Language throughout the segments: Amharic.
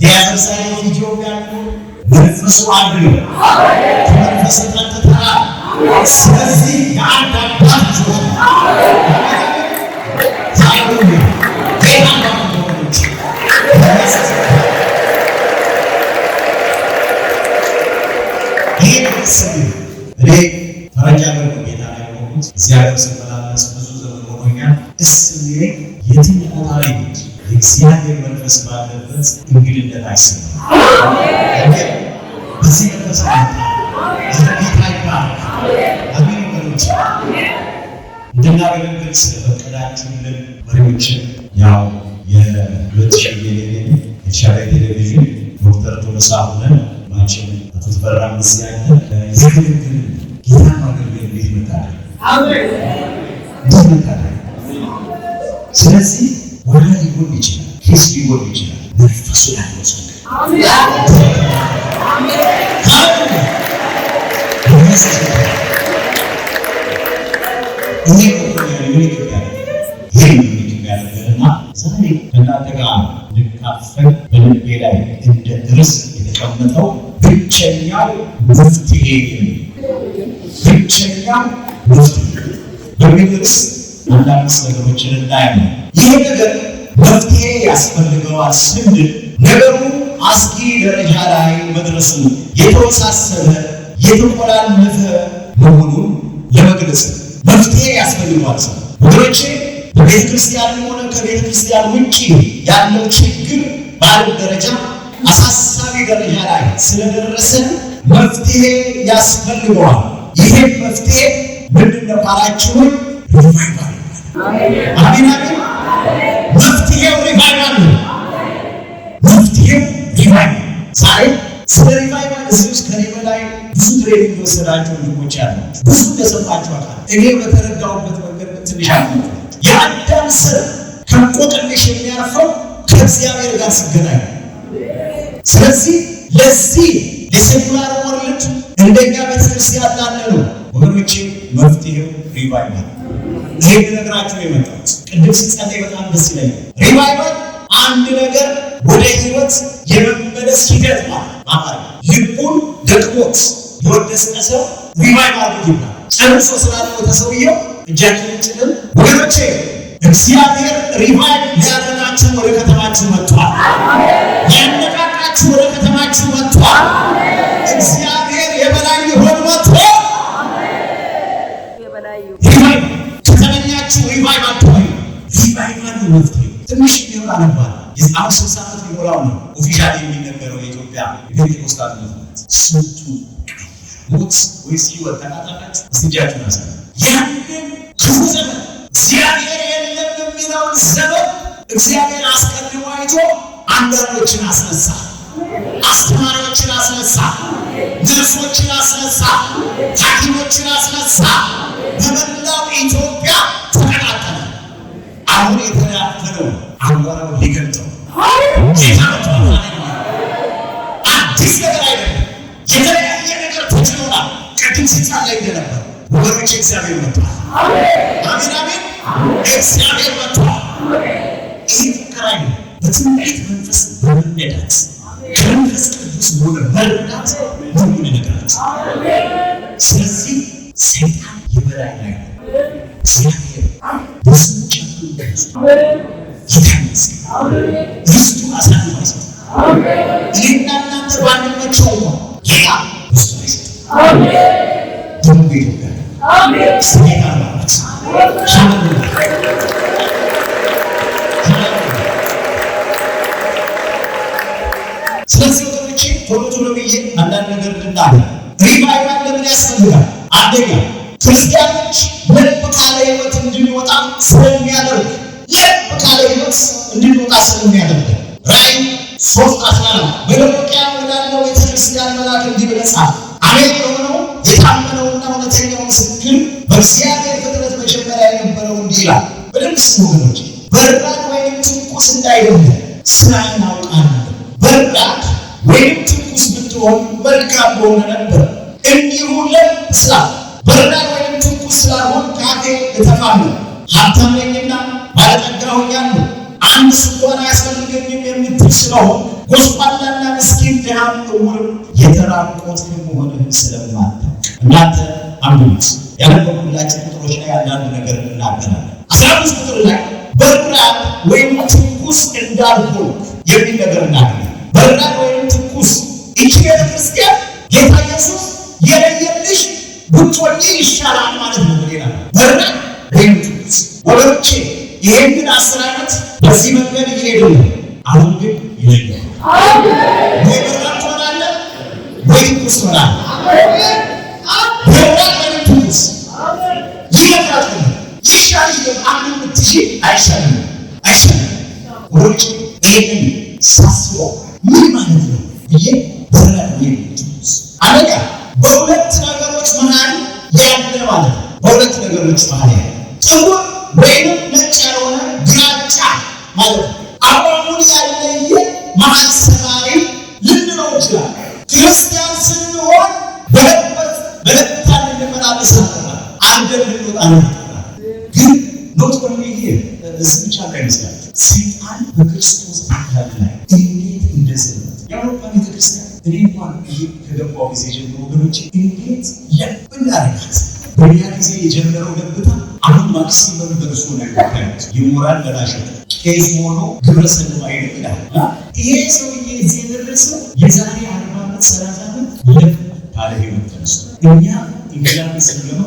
ያፈሳይ ኢትዮጵያ መንፈሱ አንድ ነው። መንፈስ ተጠራ። ስለዚህ የአንድ አባት ጆሮ እኔ ፈረንጅ ሀገር ነው ጌታ ላይ ሆኑት እዚያ ሀገር ስመላለስ ብዙ ዘመን ሆኖኛል። እስሜ የትም ቦታ ላይ ሄድ የእግዚአብሔር መንፈስ ባለበት እንግድነት አይሰማም። በዚህ መንፈስ ጌታ ይባረክ። አሜን ወገኖች፣ እንድናገለግል ስለፈቀዳችሁልን መሪዎችን ያው የ2000 የተሻለ ቴሌቪዥን ዶክተር ቶሎሳ ሁነን ማችን አቶ ተፈራ መስያለ ይዘግብን ጌታ ማገልገል እንዴት መታደል ስለዚህ ወደ ሊሆን ይችላል ሂስ ሊሆን ይችላል መንፈሱ ያለው ሰው አሜን ዛሬ እናንተ ጋር ልካፈል በልቤ ላይ እንደ ርዕስ የተቀመጠው ብቸኛው መፍትሄ በሚል ርዕስ አንዳንድ ነገሮችን እናያለን። ይህ ነገር መፍትሄ ያስፈልገዋል ስንል ነገሩ አስጊ ደረጃ ላይ መድረሱ የተወሳሰበ የተቆላለፈ መሆኑን ለመግለጽ መፍትሄ ያስፈልገዋል ሰው ወገኖቼ በቤተ ክርስቲያን ሆነ ከቤተ ክርስቲያን ውጪ ያለው ችግር በዓለም ደረጃ አሳሳቢ ደረጃ ላይ ስለደረሰ መፍትሄ ያስፈልገዋል። ይሄ መፍትሄ ምንድነው ካላችሁ ሪቫይቫል። አሜን አሜን። መፍትሄው ሪቫይቫል ነው። መፍትሄው ሪቫይቫል። ዛሬ ስለ ሪቫይቫል እዚህ ውስጥ ከኔ በላይ ብዙ ትሬኒንግ የወሰዳችሁ ወንድሞች ያላችሁ ብዙ እንደሰማችሁ አቃል እኔ በተረዳሁበት መንገድ ትንሽ አልኩት። የአዳም ስር ከቆቅልሽ የሚያርፈው ከእግዚአብሔር ጋር ሲገናኝ። ስለዚህ ለዚህ የሴኩላር ወርልድ እንደኛ ቤተክርስቲያን ላለነው ወገኖቼ መፍትሄው ሪቫይቫል። ይሄን ነገራችሁ የመጣሁት ቅድም ሲጸለይ በጣም ደስ ይለኛል። ሪቫይቫል አንድ ነገር ወደ ህይወት የመመለስ ሂደት ማለት ልቡን ደክሞት የወደቀ ሰው ሪቫይቫል ይባላል። ጨርሶ ስላልሞተ ሰውየው እጃችንን ጭነን ወገኖቼ እግዚአብሔር ሪቫይቭ ሊያደርጋችሁ ወደ ከተማችሁ መጥቷል። ሊያነቃቃችሁ ወደ ከተማችሁ መጥቷል። እግዚአብሔር የበላይ ሊሆን መጥቷል። ሪቫይቭ ከተመኛችሁ ሪቫይቭ አትሆኑ። ሪቫይቫል ነው መፍትሄ። ትንሽ ቢሆን አነባል የአሁን 60 ዓመት ሊሞላው ነው ኦፊሻሊ የሚነገረው የኢትዮጵያ ፔንቴኮስታል ሙቭመንት ስንቱ ሞት ወይስ ህይወት ተቃጣላችሁ? እጃችሁን አሳዩ። ያንን ክፉ ዘመን እግዚአብሔር የለም የሚለውን ዘመን እግዚአብሔር አስቀድሞ አይቶ አንዳንዶችን አስነሳ፣ አስተማሪዎችን አስነሳ፣ ነርሶችን አስነሳ፣ ሐኪሞችን አስነሳ። በመላው ኢትዮጵያ ተቀጣጠለ። አሁን የተዳፈነው አቧራው ሊገልጠው አዲስ ነገር አይደለም። የተለያየ ነገር ተችሎናል። ቅድም ሲጸለይ እንደነበር ወገኖቼ እግዚአብሔር መጥቷል። አሜን አሜን። እግዚአብሔር መጥቷል። ይህ ፍቅር አይደለም። በትንቢት መንፈስ በመነዳት ከመንፈስ ቅዱስ ሆነ መረዳት ሁሉ ነገራቸው። ስለዚህ ሰይጣን የበላይ ላይ እግዚአብሔር በሰዎች ይታነስ ርስቱ አሳልፎ አይሰጥም። እኔና እናንተ ባንመቸው ጌታ ርስቱ አይሰጥም። ደንቡ ኢትዮጵያ ሰይጣን ማለት ስለዚህ ወገኖቼ ቶሎ ብዬ አንዳንድ ነገር እንድናለ ሪቫይቫል ለምን ያስፈልጋል? አንደኛ ክርስቲያኖች ልብ ካለ ህይወት እንድንወጣ ስለሚያደርግ ስለሚያደርግ ራዕይ 3:14 በሎዶቅያ ወዳለው ቤተክርስቲያን መልአክ እንዲህ ብለህ ጻፍ፣ አሜን የሆነው የታመነውና እውነተኛው ምስክር በእግዚአብሔር ፍጥረት መጀመሪያ የነበረው እንዲህ ይላል። በደንብ ስሙ ወገኖቼ፣ በራድ ወይም ትኩስ እንዳይደለ ስራዬን አውቃለሁ። በራድ ወይም ትኩስ ብትሆን መልካም በሆነ ነበር። እንዲሁ ለምስላ በራድ ወይም ትኩስ ስላልሆን ካፌ እተፋለሁ። ሀብታም ነኝና ባለጠጋ ሆኛለሁ፣ አንድ ስንኳን አያስፈልገኝም የምትል ስለሆን፣ ጎስቋላ ድሃም እውርም የተራቆትክ መሆንህን ስለማታውቅ እናንተ አንብቡት። ያነበብኩላችሁ ቁጥሮች ላይ አንዳንድ ነገር እናገራለን። 15 ቁጥር ላይ በራድ ወይም ትኩስ እንዳልሆንክ የሚል ነገር እናገራለን። በራድ ወይም ትኩስ ይህች ቤተክርስቲያን ጌታ ኢየሱስ የለየልሽ ብትሆኚ ይሻላል ማለት ነው። ሌላ በራድ ወይም ትኩስ ወገኖቼ ይሄንን 10 ዓመት በዚህ መንገድ እየሄዱ ነው። አሁን ግን ይለያል። ወይ በራድ ትሆናለህ ወይ ትኩስ ትሆናለህ። በራድ ወይም ትኩስ ይለያል። ይሻላል አሁን ትጂ አይሻልም አይሻልም። ወገኖቼ ይሄንን ሳስበው ምን ማለት ነው ብዬ በራድ ወይም ትኩስ አለቃ በሁለት ነገሮች መሃል ያለ ማለት ነው። በሁለት ነገሮች መሃል ያለ ጥቁር ወይም ነጭ ያልሆነ ግራጫ ማለት ነው። አቋሙን ያለየ መሃል ሰማያዊ ልንለው እንችላለን። ክርስቲያን ስንሆን በለብታ ልንመላለስ አንገድ ልንወጣ ግን ኖት ኦንሊ ሂር እዚህ ብቻ ላይ ይመስላል። ሰይጣን በክርስቶስ አካል ላይ እንዴት እንደዘመተ የአውሮፓ ቤተክርስቲያን እኔ እንኳን ከገባው ጊዜ ጀምሮ ወገኖች እንዴት ለብን አረጋት። በእኛ ጊዜ የጀመረው ለብታ አሁን ማክሲመም ደርሶ ነገር የሞራል መላሸት ኬዝ ሆኖ ግብረ ሰዶማዊ ይላል። ይሄ ሰውዬ እዚህ የደረሰው የዛሬ 40 ዓመት 30 ዓመት ለብ ካለ ህይወት ተነስቶ እኛ እንግላን ስለማ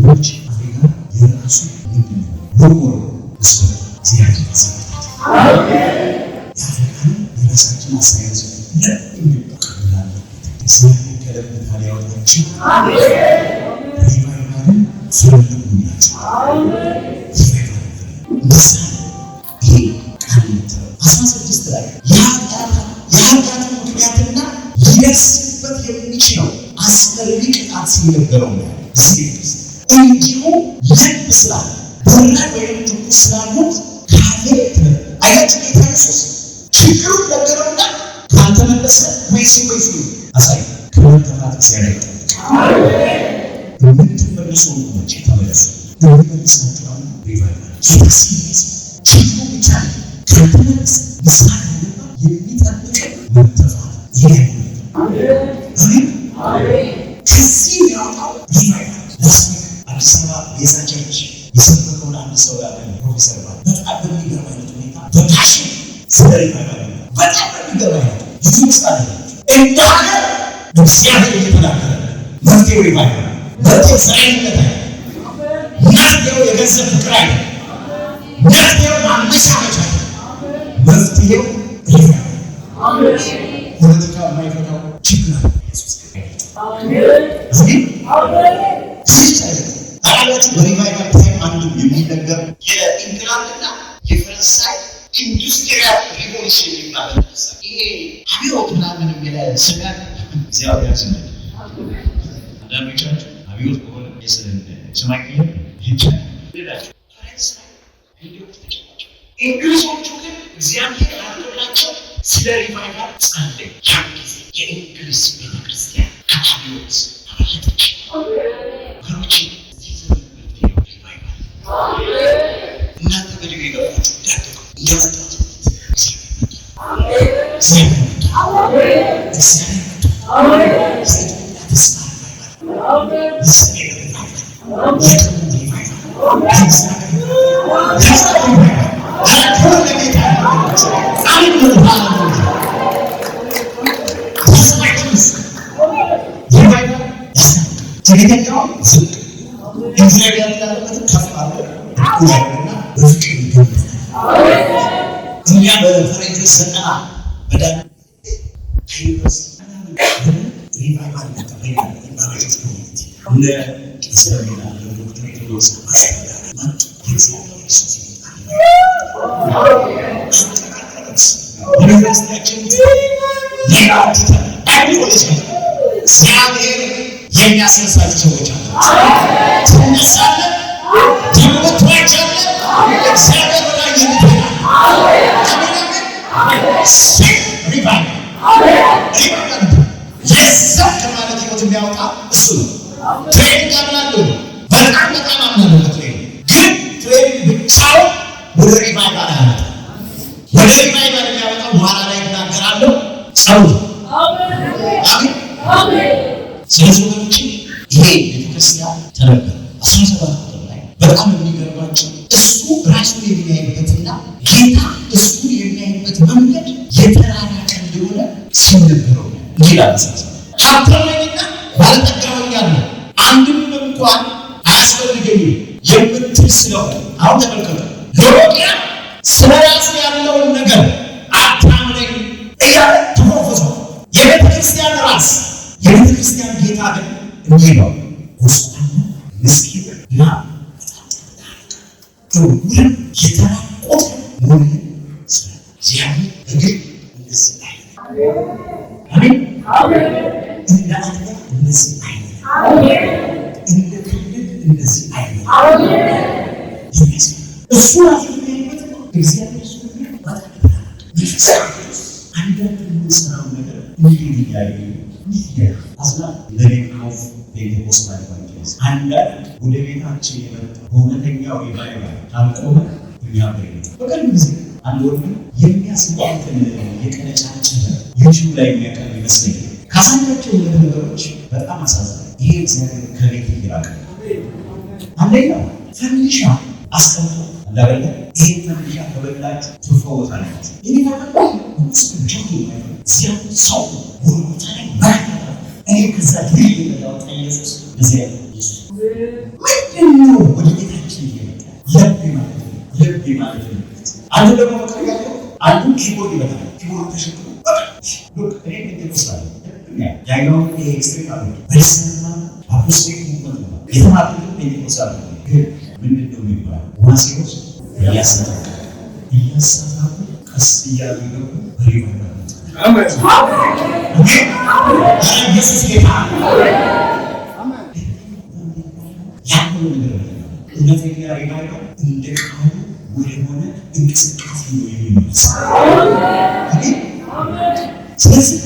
ወጭ አፍሪካ የራሱ ምንድን ነው እስከ ዚያድ ተሰጣጣ አሜን የራሳችን አሳይዝ ለእንግላን ስለዚህ ከለብታል ያወጣች አሜን ሪቫይቫል ስለልቡናት አሜን ይሄ ቃልት 16 ላይ የኃጢአት ምክንያትና ሊደርስበት የሚችለው አስፈሪ ቅጣት ሲነገረው ነው። እንዲሁ ልብ ስላለ በራድ ወይም ትኩስ ስላሉት ካፌት አያችሁ ጌታ ኢየሱስ ችግሩን ነገረውና ካልተመለሰ ወይስ አሳይ ከመተፋት ሲያደርግ የምትመልሱ ወንጭ ተመለሱ የሚመልሳቸው አሁን ሪቫይቫል ሲሪየስ ችግሩ ብቻ ካልተመለሰ ምሳሌ የሚጠብቅ መተፋት ይሄ ከዚህ ያወጣው ሪቫይቫል አዲስ አበባ ቤዛ ቸርች የሰበከውን አንድ ሰው ያለ ፕሮፌሰር ባል በጣም በሚገርም አይነት ሁኔታ በፓሽን ስለ ሪቫይቫል በጣም በሚገርም አይነት ብዙ ምሳሌ እንደ ሀገር እግዚአብሔር እየተናገረ መፍትሄው ሪቫይቫል መፍትሄው ሰላምነት አለ። መፍትሄው የገንዘብ ፍቅር አለ። መፍትሄው ማመቻመቻ አለ። መፍትሄው ሪቫይቫል ፖለቲካ የማይፈታው ችግር አለ። አላችሁ በሪቫይቫል ታይም አንዱ የሚነገር የኢንግላንድና የፈረንሳይ ኢንዱስትሪያል ሪቮሉሽን የሚባለው ይሄ አብዮት ምናምን የሚል ስጋ እግዚአብሔር ያስነ አንዳንዶቻችሁ አብዮት ከሆነ የስማኝ ይቻላል ሌላችሁ ፈረንሳይ እንግሊዞቹ ግን እግዚአብሔር አድርጎላቸው ስለ ሪቫይቫል ጸለዩ። ያን ጊዜ የእንግሊዝ ቤተክርስቲያን ከአብዮት አመለጠች። ወገኖቼ እናንተ በድግ የገባችሁ እንዳደጉ እንደመጣት እኛ በፈረንጆች ሰጠና በዳን አይወስ ሪቫይቫል ተቀበለ ኢንቫይቴሽን ኮሚቴ ለስተሚና ለዶክተር ቴዎድሮስ ማስታወቂያ ዩኒቨርሲቲያችን ሊያውት አይወስ እግዚአብሔር የሚያስነሳቸው ሰዎች አሉ። ተነሳለ ተመቷቸው እግዚአብሔር ወላይ ይመጣል። ለዛ ከማለት ህይወት የሚያወጣ እሱ ነው። ትሬኒንግ አምናለሁ በጣም አምናለሁ። ትሬኒንግ ግን ትሬኒንግ ብቻውን ወደ ሪቫይቫል አያመጣም። ወደ ሪቫይቫል የሚያመጣው በኋላ ላይ እናገራለሁ። ጸሎት። አሜን። ስለዚህ ወገኖች ይሄ ቤተክርስቲያን ተነገረ 17 ቁጥር ላይ በጣም የሚገርማቸው እሱ ራሱ የሚያይበትና ጌታ እሱ የሚያይበት መንገድ የተራራቀ እንደሆነ ሲነገረው ይላል። ሀብታምና ባለጠጋ ሆኛለሁ አንድም እንኳን አያስፈልገኝም የምትል ስለሆነ አሁን ተመልከቱ። ሎዶቅያ ስለ ራሱ ያለውን ነገር አታምነኝ እያለ ተሞፈሰው። የቤተክርስቲያን ራስ የቤተክርስቲያን ጌታ ግን እንዲህ ነው ውስጣና ምስኪን እና ምንም የተራቆተ ሆነ እግዚአብሔር እግር እንደዚህ አይነት አሜን እንደ አንተ እንደዚህ አይነት እንደ ክልል እንደዚህ አይነት እሱ ራሱ የሚያይበት እግዚአብሔር እሱ አንዳንድ የምንሰራው ነገር እንዲህ እያየ አስላ ለሌካውፍ ፔንቴኮስታል ኢቫንጀሊስት አንዳንድ ወደ ቤታችን የመጣ በእውነተኛው ሪቫይቫል ካልቆመ የሚያበይ በቀን ጊዜ አንድ ወንድ የሚያስባትን የቀነጫጭበ ዩቲዩብ ላይ የሚያቀርብ ይመስለኛል። ካሳያቸው ሁለት ነገሮች በጣም አሳዛኝ። ይሄ እግዚአብሔር ከቤት ይራቅ። አንደኛው ፈንዲሻ አስቀምጦ እንዳገኘ ይሄ ፈንዲሻ ከበላችሁ ትፈወሳላችሁ። ይሄ ነገር ውስጥ ጆሮ እዚያ ሰው ወንታ ላይ ባይታ እኔ ከዛ ድል የመጣው ኢየሱስ እዚያ ኢየሱስ ምንድነው ወደ ቤታችን ይመጣ ልብ ማለት ነው። አንዱ ደግሞ መከራያው አንዱ ኪቦርድ ይመጣል። ኪቦርድ ተሸክሞ ሉክ እኔ እንደተቆሳለ ያኛው ኤክስትሪም አለ በስና አፖስቶሊክ ሙቭመንት ነው የተማሩት እንደተቆሳለ ግን ምንድነው የሚባለው ዋሲሮስ ያሰጣል ቀስ እያሉ ደግሞ በሪቫይቫል አሜን ኢየሱስ ጌታ አሜን ያለው ነገር እነዚህ ሪቫይቫል እንደ ቃሉ ወደሆነ እንቅስቃሴ ነው የሚመጣ አሜን ስለዚህ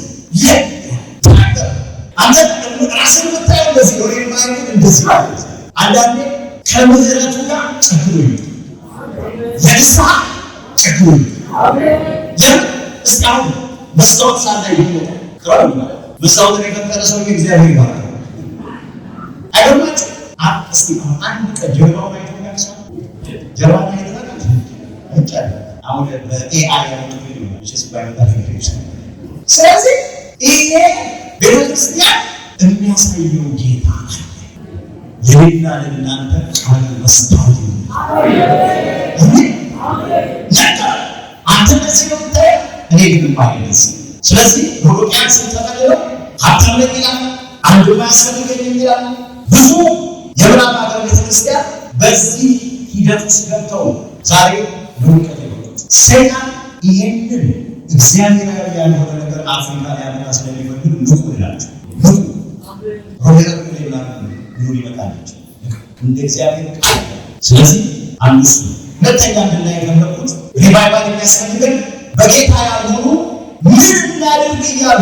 ራስን ብታይ እንደዚህ ነው ሪቫይቫል እንደዚህ ማለት አንዳንዴ ከምህረቱ ጋር ጨክኖ የንስሐ ጨክኖ እስካሁን መስታወት ሳላይ ይሞታል መስታወትን የፈጠረ ሰው እግዚአብሔር ይባላል አይደለም እስቲ አንድ ቀን ጀርባውን አይተኛል ሰው ጀርባውን አይተኛል አሁን በኤአይ ያለው ጂስ ባይመጣ ስለዚህ ይሄ ቤተክርስቲያን የሚያሳየው ጌታ የሌላ ለእናንተ ቃል መስታወት አንተ እንደዚህ ነው የምታየው እኔ ግን ባይደስ ስለዚህ ሎዶቅያን ስተቀልለው ሀብታም ይላል አንዱ ማያስፈልገኝ ይላል ብዙ የምዕራብ ሀገር ቤተክርስቲያን በዚህ ሂደት ውስጥ ገብተው ዛሬ ለውቀት ይወጡት ሰይጣን ይሄንን እግዚአብሔር ያልሆነ ነገር አፍሪካ ላይ ያመጣ ስለሚፈልግ ንቁ ይላቸው ንቁ ሮሄር ይላል ብሎ ይመጣለች እንደ እግዚአብሔር ቃል ስለዚህ አንዱስ ሁለተኛ እንድናይ የፈለኩት ሪቫይቫል የሚያስፈልገን በጌታ ያልሆኑ ምን እናድርግ እያሉ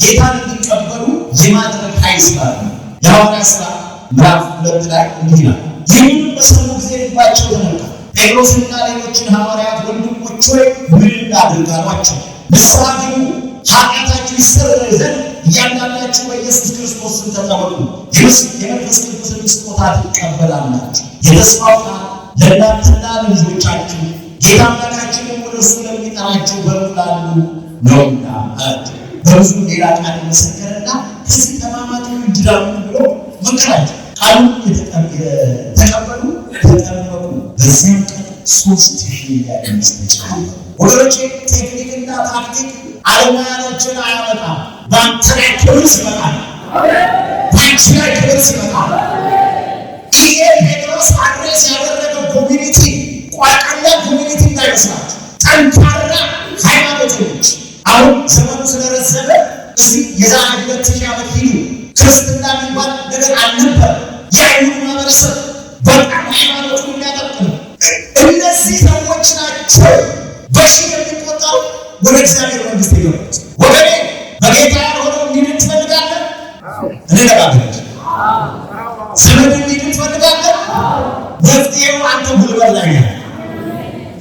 ጌታን እንዲቀበሉ የማድረግ ኃይል ስላለ የሐዋርያት ሥራ ምዕራፍ 2 ላይ እንዲህ ይላል ይህንን በሰሙ ጊዜ ልባቸው ተነካ ጴጥሮስና ሌሎችን ሐዋርያት ወንድሞች ሆይ ምን እናድርግ አሏቸው ንስሐ ግቡ ኃጢአታችሁ ይሰረይ ዘንድ እያንዳንዳችሁ በኢየሱስ ክርስቶስ ስም ተጠመቁ የመንፈስ ቅዱስን ስጦታ ትቀበላላችሁ የተስፋው ቃል ለእናንተና ለልጆቻችሁ ጌታ አምላካችንም ወደ እርሱ ለሚጠራቸው በሩቅ ላሉ ነውና አላቸው በብዙ ሌላ ቃል መሰከረና ከዚህ ተማማቱ እንዲዳኑ ብሎ መከራቸው ቃሉን የተቀበሉ ተጠመቁ በዚያም ቀን 3000 ያስተጫሉ ወገኖቼ ቴክኒክና ታክቲክ ዓለማውያኖችን አያመጣም በአንተ ላይ ክብር ሲመጣ በአንቺ ላይ ክብር ሲመጣ ይሄ ጴጥሮስ አድሬስ ያደረገው ኮሚኒቲ ቋቀላ ኮሚኒቲ እንዳይመስላችሁ ጠንካራ ሃይማኖቶች አሁን ዘመኑ ስለረዘመ እዚህ የዛሬ 2000 ዓመት ሂዱ ክርስትና የሚባል ነገር አልነበር የአይሁድ ማህበረሰብ በጣም ሃይማኖቱን የሚያጠብቅ ነው እነዚህ ሰዎች ናቸው በሺህ የሚቆጠሩ ወደ እግዚአብሔር መንግስት የገቡት ወገኔ በጌታ ያልሆነው እንዲድን ትፈልጋለህ እንነጋገር ዘመድ እንዲድን ትፈልጋለህ መፍትሄው አንተ ጉልበት ላይ ነው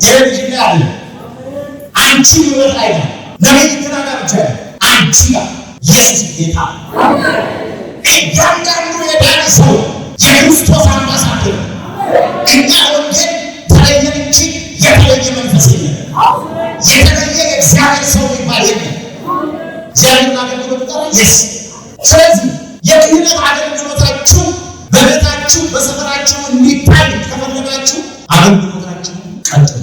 የልጅ ላይ አለ አንቺ ይወጣ አይደል ነብይ ተናጋርቻ አንቺ ኢየሱስ ጌታ እያንዳንዱ የዳነ ሰው የክርስቶስ አምባሳደር እኛ ወንጌል ተለየን እንጂ የተለየ መንፈስ የለም። የተለየ የእግዚአብሔር ሰው ይባል የለም። እግዚአብሔር አገልግሎት ጠራ የስ ስለዚህ የክህነት አገልግሎታችሁ በቤታችሁ በሰፈራችሁ እንዲታይ ከፈለጋችሁ አገልግሎታችሁ ቀጥሉ።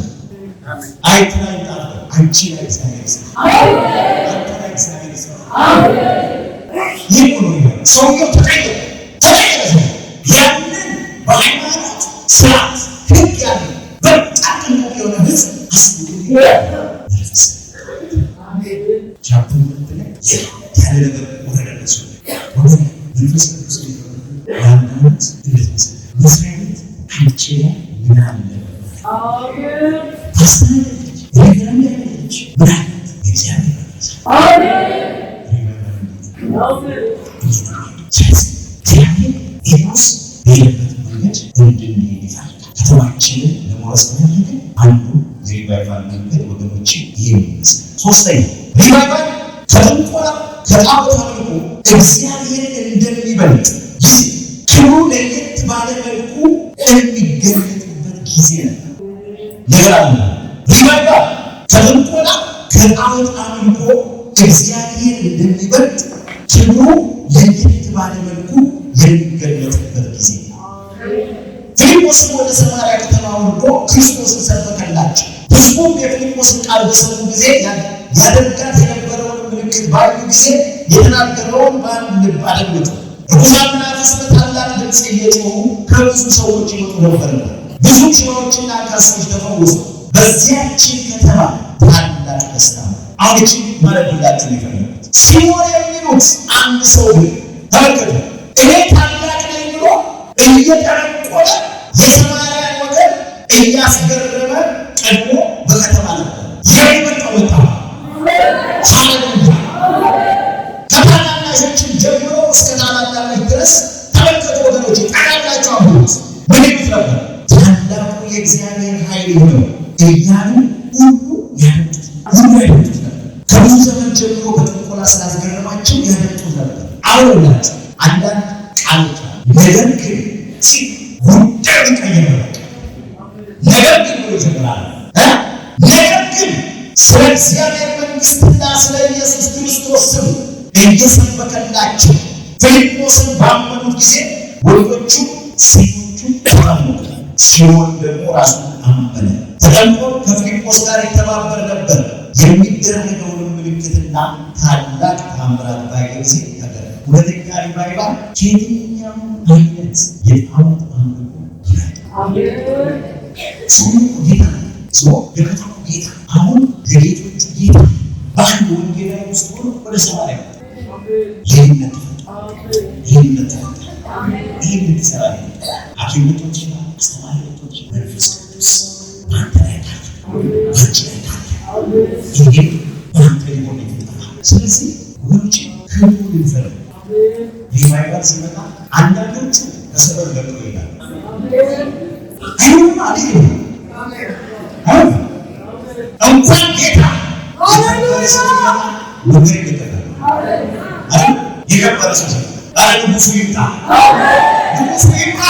አይተናይታ አንቺ ላይ እግዚአብሔር ሰው አንተ ላይ እግዚአብሔር ሰው ይሁን ሰውየው ተቀየረ ያንን በሃይማኖት ስርዓት ህግ ያለ በጣም ጥንቁቅ የሆነ ህዝብ አስቡት ቻፕተር ያለ ነገር ወረደለሱ መንፈስ ቅዱስ ያንዳንድ እንደዚህ መስሪያት አንቺ ላይ ምን አለ ታስተናግዳለች ይገራል ያለች ብራይት እግዚአብሔር ኢየሱስ በሄደበት መንገድ እንድንሄድ ይፈልጋል። ከተማችንን ለመውረስ ከፈለገ አንዱ ሪቫይቫል መንገድ ወገኖች ይሄ ይመስል ሶስተኛ ሪቫይቫል ከጥንቆላ ከጣዖት አምልኮ እግዚአብሔርን እንደሚበልጥ ክብሩ ለየት ባለ መልኩ የሚገለጥበት ጊዜ ነበር። ነገር አለ ሪቫይቫል ከጥንቆላ ከጣዖት አምልኮ እግዚአብሔር እንደሚበልጥ ክብሩ ለየት ባለ መልኩ የሚገለጥበት ጊዜ ነው። ፊልጶስ ወደ ሰማርያ ከተማ ወርዶ ክርስቶስን ሰበከላቸው። ሕዝቡም የፊልጶስን ቃል በሰሙ ጊዜ ያደርጋት የነበረውን ምልክት ባዩ ጊዜ የተናገረውን በአንድ ልብ አደመጡ። ርኩሳን መናፍስት በታላቅ ድምፅ እየጮሁ ከብዙ ሰዎች ይመጡ ነበር። ብዙ ሽባዎችና አንካሶች ተፈወሱ። በዚያችን ከተማ ታላቅ ደስታ ነው። አሁን እቺ ማለት ሁላችሁ ይፈልጋል ሲሞን የሚሉት አንድ ሰው ተመልከቱ። እኔ ታላቅ ነኝ ብሎ እየተረቆለ የሰማርያን ወገን እያስገረመ ቀድሞ በከተማ ነበር የሚመጣው ወጣ ሃሌሉያ ከታናናሾችም ጀምሮ እስከ ታላላቆች ድረስ ተመልከቱ ወገኖች ታላላችሁ አሁኑት በግልጽ ነበር ታላቁ የእግዚአብሔር ኃይል ነው እያሉ ሁሉ ያደምጡት ነበር። ከብዙ ዘመን ጀምሮ በጥንቆላ ስላስገረማቸው ያደምጡት ነበር። አሁንላችሁ አንዳንድ ቃሎች ነገር ግን ጉዳዩ ይቀየራል። ነገር ግን ብሎ ይጀምራል። ነገር ግን ስለ እግዚአብሔር መንግሥትና ስለ ኢየሱስ ክርስቶስ ስም እየሰበከላቸው ፊልጶስን ባመኑት ጊዜ ወንዶቹ ሴቶቹ ተጠመቁ። ሲሞን ደግሞ ራሱን አመነ። ተጠምቆ ከፊልጶስ ጋር የተባበር ነበር። የሚደረገውን ምልክትና ታላቅ ተአምራት ባየ ጊዜ ተገረመ። ሁለተኛ ሪቫይቫል ከየትኛውም አይነት የጣዖት አምልኮ የከተማው ጌታ አሁን የጌቶቹ ጌታ በአንድ ወንጌላዊ ውስጥ ሆኖ ወደ ሰማርያ ይህነት ሰራ ሐኪሞች አስተማሪዎች መንፈስ ቅዱስ በአንተ ላይ ካለ በአንቺ ላይ ካለ ይሄ በአንተ ሊሆን ይገባል። ስለዚህ ውጭ ክብሩን ይፈልግ ሪቫይቫል ሲመጣ አንዳንዶቹ ከሰፈር ገብተው ይላል አይሁን አለ እንኳን ጌታ ወንጌል ይተካል የከበረ ሰው አለ ንጉሱ ይምጣ ንጉሱ ይምጣ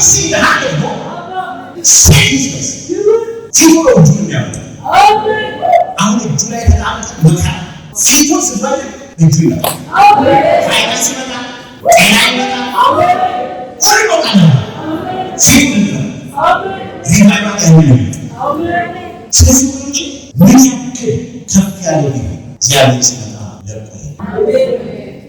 see the hand of God. Jesus. People of Julia. I'm the Julia and I'm the people surviving the Julia. Finance mana, tenai mana, sorry mana. People. Revival everywhere. Sesuatu menyangkut terjadi. Jadi sebenarnya lepas.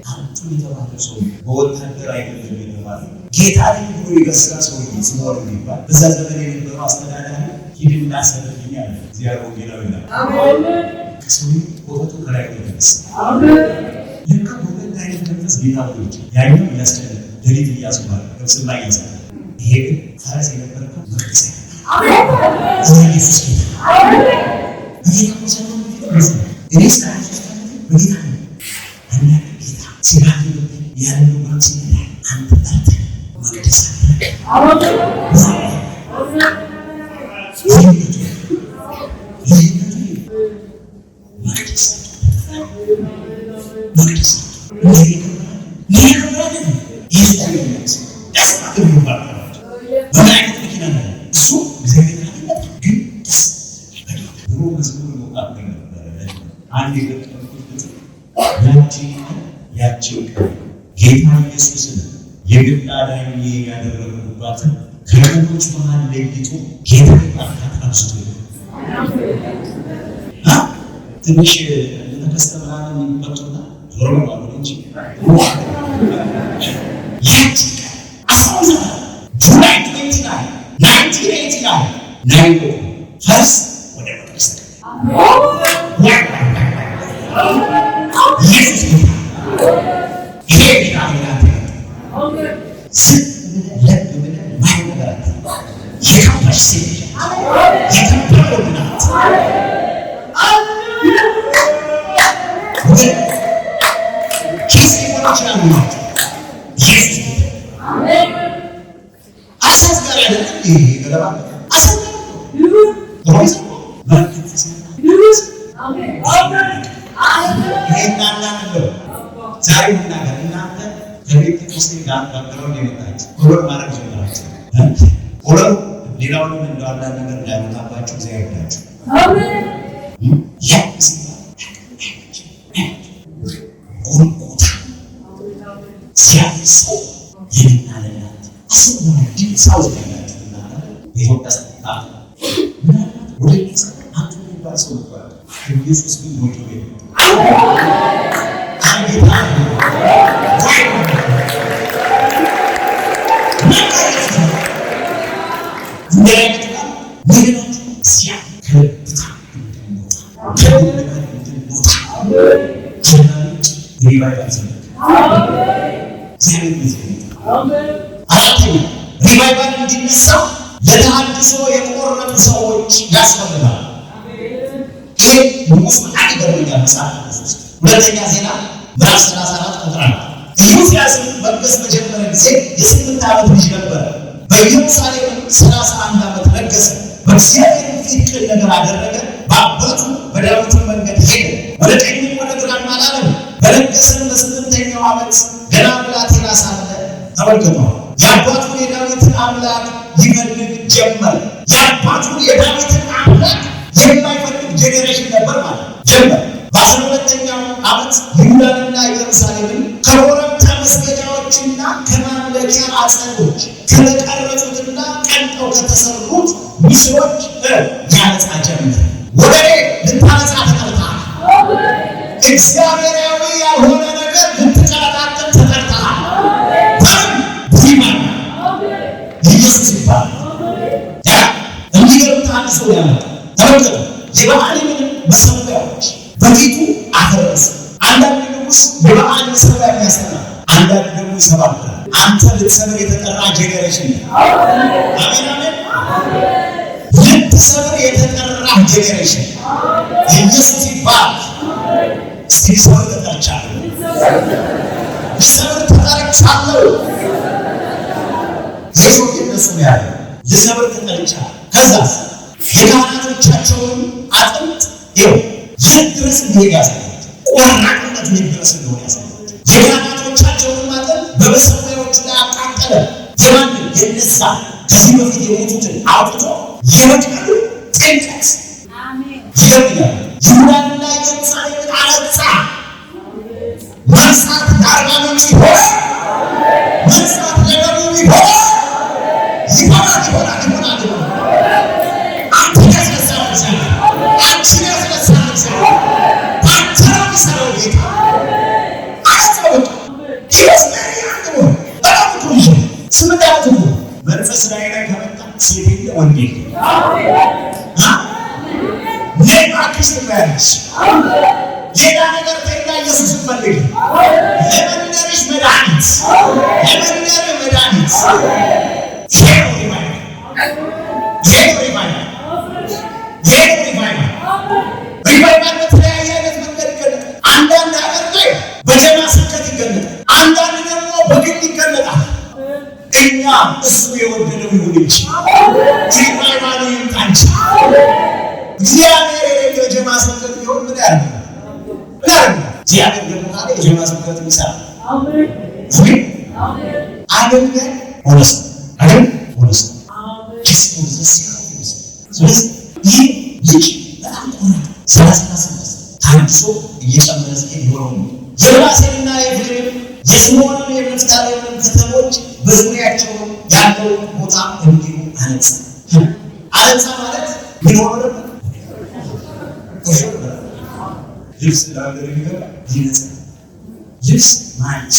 Antu itu apa tu? Berwutar lagi lebih lama. ጌታ ልጅ ይገስራ ሰው ይስሞር ይባል በዛ ዘመን የነበረው አስተዳዳሪ ሂድና ሰደኝ አለ። እግዚአብሔር ወንጌላዊ ነው። አሜን። ከሰው ወጥቶ ከላይ ተነሳ። አሜን። ልክ ወንጌል ላይ ተነሳ ጌታዎች ያየው ያስጨነቀ ደሊት ያስባል ከስም ላይ ያሳል። ይሄ ግን ፈረስ የነበረው መቅደስ አሜን። ኢየሱስ አሜን። ጌታ ሰው ነው። እኔ ስታንስ በጌታ ነው። ሲራክ ያለው ማለት አንተ ታርተ መቅደስ ጌታ ኢየሱስን የግል አዳኜ ያደረጉባትን ከቀኖች መሃል ለይቶ ጌታ አካት አብዝቶ ትንሽ ለተከስተማን ይመጡና ዞሮ ማለት እንጂ ጁላይ 1989 ናይሮ ፈርስ ወደ መቅደስ ሌላውን እንደዋላ ነገር እንዳይመጣባችሁ እግዚአብሔር ይርዳችሁ። አሜን። ጎልጎታ ሲያንስ የሚናለላት አስቡና ዲሳው ያላችሁና በኢትዮጵያ ስጣ ወደ አንተ ባሰው ነበር ኢየሱስ ግን ሞቶ ነው። ሪቫይቫል እንዲነሳ ለተሐድሶ የቆረጡ ሰዎች ያስፈልጋል። ይሄ ንጉሥ በጣም ይገርመኛል። መጽሐፍ ቅዱስ ሁለተኛ ዜና ምዕራፍ 34 ቁጥር 1 ኢዮስያስም መንገሥ በጀመረ ጊዜ የ8 ዓመት ልጅ ነበረ። በኢየሩሳሌም 31 ዓመት ነገሠ። በእግዚአብሔር ፊት ቅን ነገር አደረገ። በአባቱ በዳዊት መንገድ ሄደ፣ ወደ ቀኝም ወደ ግራም አላለም። በነገሠም በ8ኛው ዓመት ገና ብላቴና ሳለ ተመልከቱ የአባቱን የዳዊትን አምላክ ይፈልግ ጀመር። የአባቱን የዳዊትን አምላክ የማይፈልግ ጄኔሬሽን ነበር ማለት ጀመር። በ12ኛው ዓመት ይሁዳንና ኢየሩሳሌምን ከኮረብታ መስገጃዎችና ከማምለኪያ ዐፀዶች ከተቀረጹትና ቀልጠው ከተሰሩት ምስሎች ያነጻ ጀመር። ወደ ልታነጻ ተጠርተሃል። እግዚአብሔራዊ ያልሆነ ነገር ልትቀረጣጠም ተጠርተሃል። ኢየሱስ ይባላል። የሚገርም ተሐድሶ ያመጣ ተመልከቱ። የበዓልን መሠዊያዎች በፊቱ አፈረሰ። አንዳንድ ንጉሥ የበዓል መሠዊያ ያሰራል፣ አንዳንድ ደግሞ ይሰባብራል። አንተ ልትሰብር የተጠራ ጄኔሬሽን ነው። አሜን አሜን። ልትሰብር የተጠራ ጄኔሬሽን ኢየሱስ ይባላል። እስቲ ሰብር ተጠርቻለሁ፣ ሰብር ተጠርቻለሁ። የሰው እነሱ ነው ያለው ልሰብር ተጠርቻለሁ። ከዛስ የካህናቶቻቸውን አጥንት የት ድረስ እንዲሄድ ያሳያል። ቆራጥነት የት ድረስ እንደሆነ ያሳያል። የካህናቶቻቸውን አጥንት በመሠዊያዎቹ ላይ አቃጠለ። የማንን የነሳ ከዚህ በፊት የሞቱትን አውጥቶ የበቀሉ ጥልቀት ይለምናል። ይሁዳንና ኢየሩሳሌምን አነጻ። መንጻት ለአርባምም ይሆን መንጻት ለደቡብ ይሆን ይሆናል። አንተ ያስነሳው እግዚአብሔር፣ አንቺ ያስነሳው እግዚአብሔር፣ አንተ ነው የሚሰራው ጌታ። አስተውሉ። ክርስቲያን ያንተው በጣም ኩልሽ 8 ዓመት ነው መንፈስ ላይ ከመጣ ሴት ወንጌል ሌላ ክርስትና ያለሽ ሌላ ነገር ተይና ኢየሱስ ፈልግ። ለመንደርሽ መድኃኒት ለመንደር መድኃኒት ሪቫይቫል በተለያየ አይነት መንገድ ይገለጣል። አንዳንድ ሀገር ላይ በጀማ ስብከት ይገለጣል። እኛ እሱ የወደደው ይሁን እንጂ ሪቫይቫል ይምጣ እንጂ እግዚአብሔር የሌለው የጀማ ስብከት ቢሆን ምን ያደርጋል? እግዚአብሔር ደግሞ ካለ የጀማ ስብከት ይሰራል። አገልጋይ ሆነስ ሆነስ ስለዚህ ይህ ልጅ በጣም ቆና 36 ታድሶ እየጨመረ ሲሄድ ይሆናል። የራሴንና የፍሬም የስምዖንን የንፍታሌምን ከተሞች በዙሪያቸው ያለው ቦታ እንዲሁ አነጻ። አነጻ ማለት ምን ሆነ? ልብስ ላገር ይገባ ይነጻ። ልብስ ማንጭ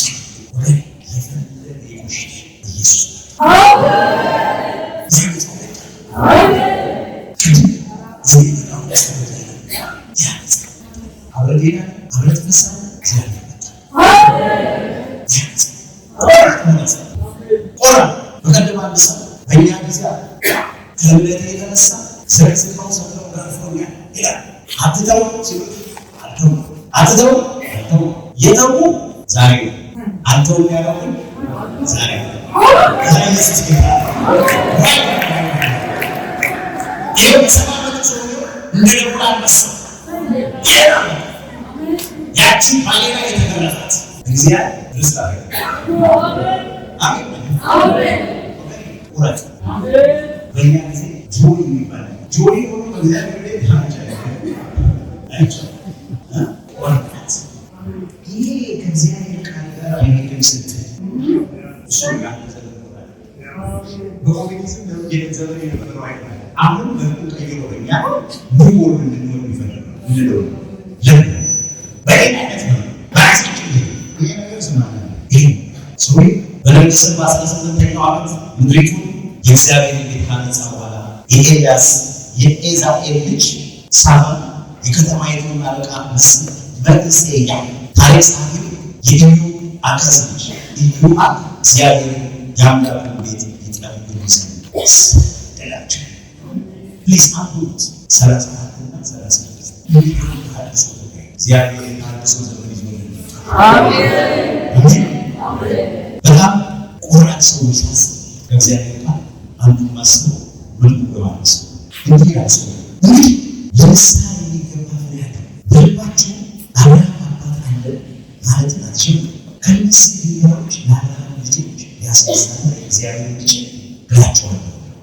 ወይ የፈለገ ይቆሽሽ ኢየሱስ የተው ዛሬ አንተው ያለው ዛሬ ኢየሱስ ጌታ የሰማመት ሰው እንደሌላ መስሎ ያቺ ባሌላ የተገረፋት እግዚአብሔር ክርስቶስ አሜን አሜን ወራት በእኛ ጊዜ ጆይ የሚባለው ጆይ ሆኖ እግዚአብሔር ቤት ወራት ይሄ ከእግዚአብሔር ቃል ጋር የሚሄድ ስትል እሱ በኮሚኒዝም የዘመን የነበረው አይደለም። አሁን መልኩ ቀይሮ እኛ ምን ወር እንድንሆን ይፈልጋል እንድንሆን ለምን በእናት ነው ባክሲችን ይሄ ነገር ስማና ይሄ ሶሪ በነገሥት በ18ኛው ዓመት ምድሪቱ የእግዚአብሔር ቤት ካነጻ በኋላ የኤልያስ የኤዛኤል ልጅ ሳፋን የከተማይቱን አለቃ መልክስኤያ ታሪክ ጸሐፊ የኢዩ አካዝ ልጅ ኢዮአብ እግዚአብሔር የአምላኩን ቤት ይጠብቁ ዘንድ ደላቸው። ፕሊዝ አንዱት 34 እና 36 እግዚአብሔር የታደሰ ዘመን ይዞልን አሜን አሜን። በጣም ቆራጥ ሰዎች ሳስብ እግዚአብሔር ቃል አንዱ ማስበው ምን ማለት ነው? እንግዲህ ያሰው እንግዲህ ለምሳሌ የሚገባ ፍሬያት በልባችሁ አብርሃም አባት አለ ማለት ናቸው። ከነዚህ ሊሆኖች ለአብርሃም ልጆች ያስነሳል እግዚአብሔር ልጅ ብላቸዋል።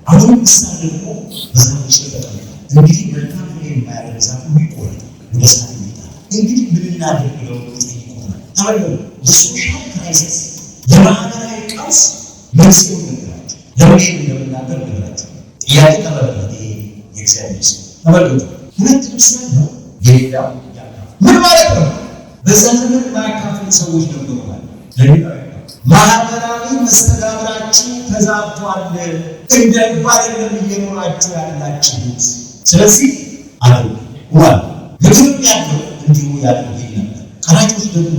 አሁን ምሳሌ ደግሞ በዛፎች ላይ ተቀምጧል። እንግዲህ መልካም ፍሬ የማያደርግ ዛፍ ሁሉ ይቆረጣል፣ ወደ እሳት ይጣላል። እንግዲህ ምን እናድርግ ብለው ይጠይቁናል። ተመልከቱ፣ የሶሻል ክራይሲስ የማህበራዊ ቀውስ መንስኤውን ነገራቸው። ለምን እንደምናገር ነገራቸው። ጥያቄ ቀረበለት። ይሄ የእግዚአብሔር ሰው ተመልከቱ፣ ሁለት ልብስ ያለው የሌላው ምን ማለት ነው? በዛ ዘመን የማያካፍሉ ሰዎች ነበሩ ማለት ለሌላው ማህበራዊ መስተጋብራችሁ ተዛብቷል። እንደ ልብ አይደለም እየኖራችሁ ያላችሁት። ስለዚህ አሉ ዋል ምግብ ያለው እንዲሁ ያለው ይላል። ቀራጮች ደግሞ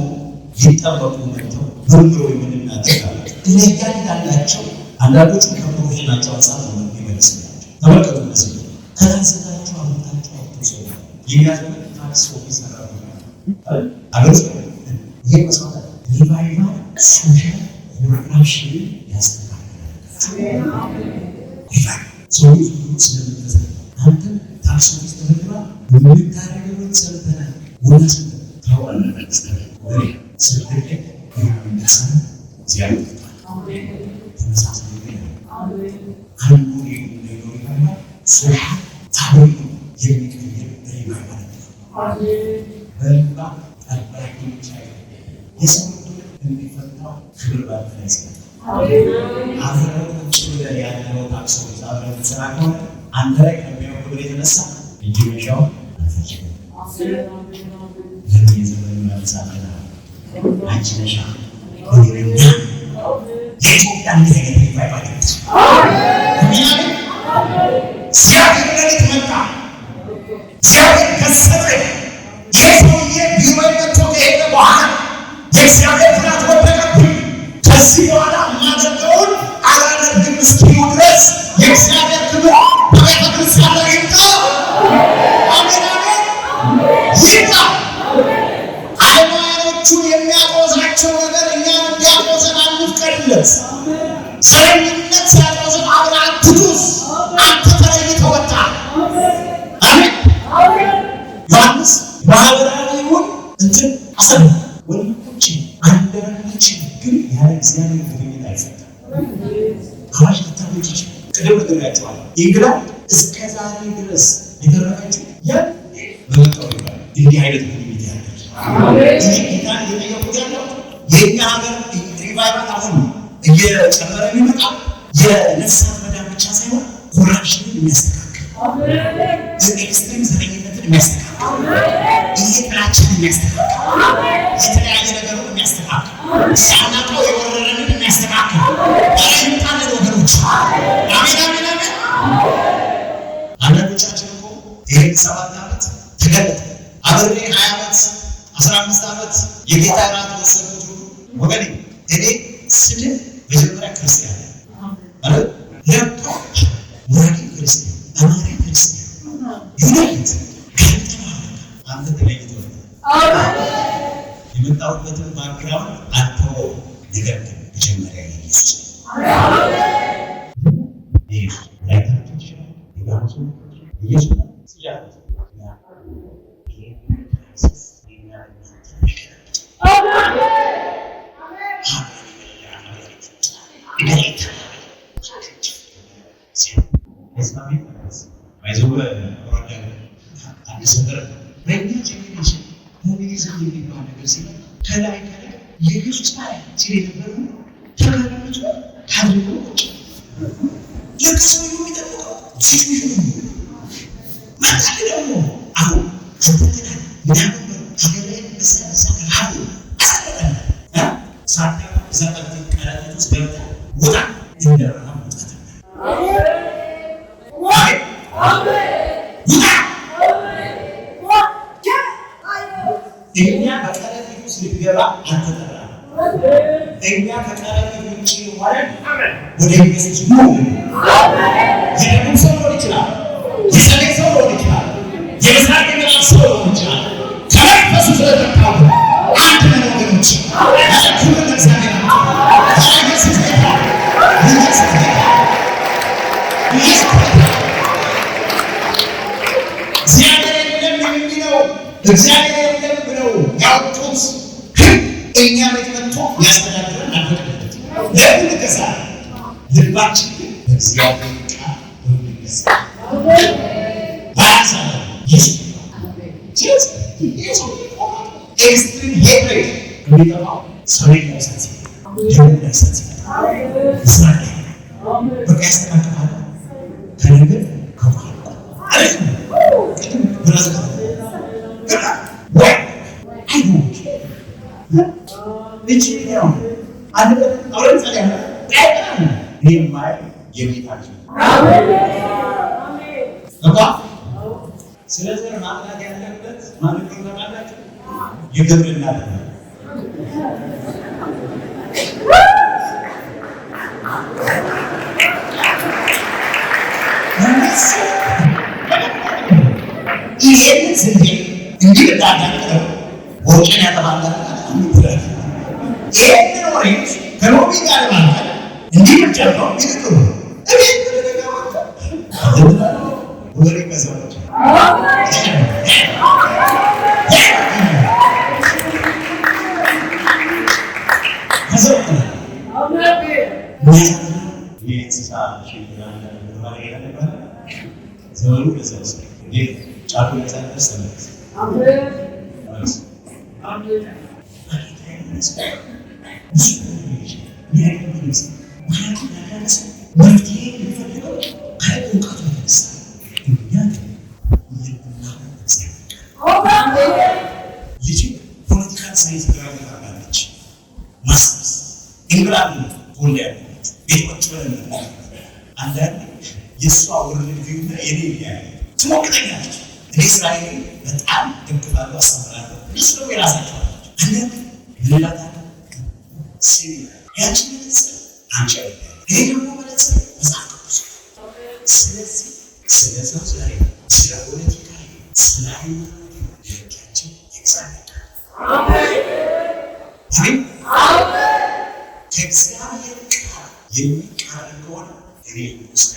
ሊጠበቁ መጥተው ብሎ የምንናገራለን እያንዳንዳቸው አንዳንዶቹ ከፕሮፌሽናቸው አንጻር ነው የሚመስላቸው። ተመልከቱ መስል ከታዘዛቸው አመታቸው አውጥተው የሚያዘው ታክስ ኦፊስ አገር ይሄ መስዋዕት ሪቫይቫል ሶሻል ኮርፖሬሽን ያስተካክላል። ሰዎች ሁሉ ስለምትዘ አንተ ታክስ ኦፊስ ተመድባ በምታደርገው ሰርተናል ወላስ ታዋለ ወይ ስለዚህ የሚነሳው እግዚአብሔር ተመሳሳይ አሜን አንዱ ሪቫይቫል ሶሻል ታሪክ የሚቀይር ሪቫይቫል አሜን በልባ አባቶች ቻይ የሰው እንዲፈታው ክብር ባለፈስ አብረን ጭምር ያለው ታክስ ኦፊስ አብረን ተሰራቀው አንተ ላይ ከሚያው ክብር የተነሳ እንጂሻው ለምን የዘመኑ ያልሳለና አንቺ ነሽ ወዲኛ የኢትዮጵያ ነገር ይባባል አሜን ሲያከብረን መጣ ሲያከብረን ከሰጠ የሰውዬ ቢሮይ መጥቶ ከሄደ በኋላ የእግዚአብሔር ፍርሃት ወደቀብኝ። ከዚህ በኋላ የማደርገውን አላደርግም እስኪሉ ድረስ የእግዚአብሔር ክብር በቤተ ክርስቲያን ላይ ይምጣ። አሜን አሜን ይምጣ። ሃይማኖቹን የሚያቆዛቸው ነገር እኛን እንዲያቆዘን አንፍቀድለት። ዘረኝነት ሲያቆዝም አብረን ትኩስ አንተ ተለይተህ ወጣ። አሜን። ዮሐንስ ማህበራዊውን እንትን አሰብ ወንዶች አንዳንዶች ግን ያለ እግዚአብሔር ግንኙነት አይፈታም። አዋጅ ልታወጅ ቅድም ነግሬያቸዋለሁ። እንግዳ እስከ ዛሬ ድረስ የደረጋችሁ ያ በመጣው ይባላል። እንዲህ አይነት ግንኙነት ያለ እንጂ ጌታን እየጠየቁት ያለው የእኛ ሀገር ሪቫይቫል አሁን እየጨመረ የሚመጣ የነፍሳት መዳን ብቻ ሳይሆን ኮራፕሽንን የሚያስተካክል ኤክስትሪም ዘረኝነትን የሚያስተካክል ጥላቻን የሚያስተካክል የተለያየ ነገሩን የሚያስተካክል ሳናውቀው የወረረንን የሚያስተካክል ይምጣልን ወገኖች። አሜን አሜን አሜን። አንዳንዶቻችን እኮ ይህን 7 ዓመት ተገለጠ አብሬ 20 ዓመት 15 ዓመት የጌታ ራት ወሰዱት ወገኔ እኔ ስለ መጀመሪያ ክርስቲያን አይደል ለቆ ወራቂ ክርስቲያን አማራ ክርስቲያን ዩናይት አንተ ተለይቶ የመጣሁበትን ባክግራውንድ አጥተው ነገር ግን መጀመሪያ ኢየሱስ ኢየሱስ እግዚአብሔር የለም ብለው ያወጡት እኛ ቤት መጥቶ ያስተዳድረን አልፈቀደለት። ለምን ከዛ ልባችን ግን እግዚአብሔር ቃል ወንድነስ ባዛ ኤክስትሪም ሄትሬድ የሚጠፋው ሰው ይሳት ደም ይሳት እስራኤል በቃ ያስተካክላል ከነገር ከፋል አይደል ብራዘር እቺኛው አንተ አውረን ጸልያለሁ አይደለም ይሄማይ የጌታችን አሜን አሜን አባ ስለዚህ ማጥናት ያለበት ማለት ነው ታውቃላችሁ የገብርና ይሄን ዝም እንጂ ታዳቀው ወጭን ያተባላል አምጥቷል ይሄን ወሬት ከሮቢ ጋር ማለት እንዲህ ብቻው ይጥሩ እቤት ወሬ ከሰዎች እግዚአብሔር የሚቃረን ከሆነ እኔ ውስጥ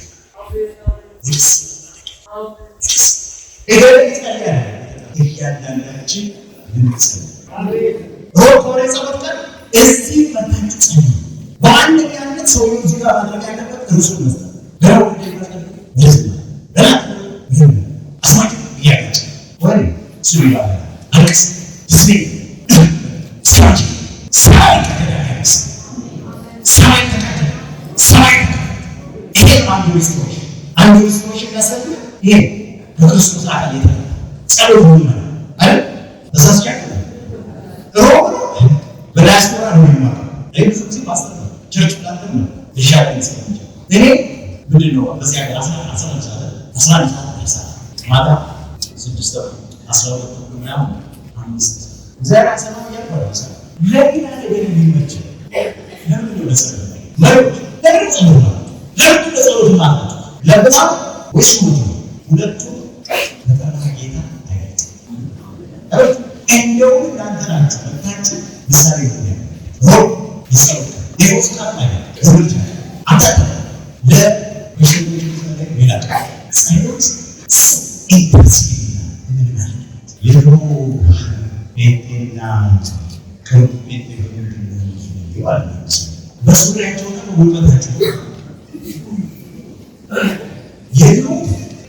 እያንዳንዳችን እንጸልይ። ሮብ ከሆነ የጸሎት ቀን እዚህ መታችሁ ጸልዩ። በአንደኛነት ሰውዬው እዚህ ጋር ማድረግ ያለበት እርሱን መስጠት ገራው አስማት እያለች ወይ እሱ ይባላል አለቅስ ሰማይ ተቀደደስ ሰማይ ተቀደደ ሰማይ ይሄ አንዱ ሪስቶሬሽን ያሰብ ይሄ ክርስቶስ አካል ይተ ጸሎት ነው አይደል? በዛስ ቻክ ሮብ በዳያስፖራ ነው የሚማረው። ለምን ፓስተር ቸርች ፕላንተር ነው ይሻላል ይሰማል። እኔ ምንድነው በዚህ ሀገር 11 ሰዓት ማታ 6 12 ምናምን 5 ዘራ ሰማው ያቆራል ለምን ነገር የሚመች ለምን ይመስላል ለምን ጸሎት ማለት ለብቻ ወይስ ሁለቱ በጣም ጌታ አይደል? እንደው እናንተ ናችሁ መጣችሁ ምሳሌ ነው ይሰሩ የውስጣት ላይ ዝምታ አጣጣ ለሽንት ነገር ይላል ጸሎት ኢንተርሲና ምንድነው የድሮ ቤቴና ከቤቴ ይዋል በሱሪያቸው ነው ውበታቸው የድሮ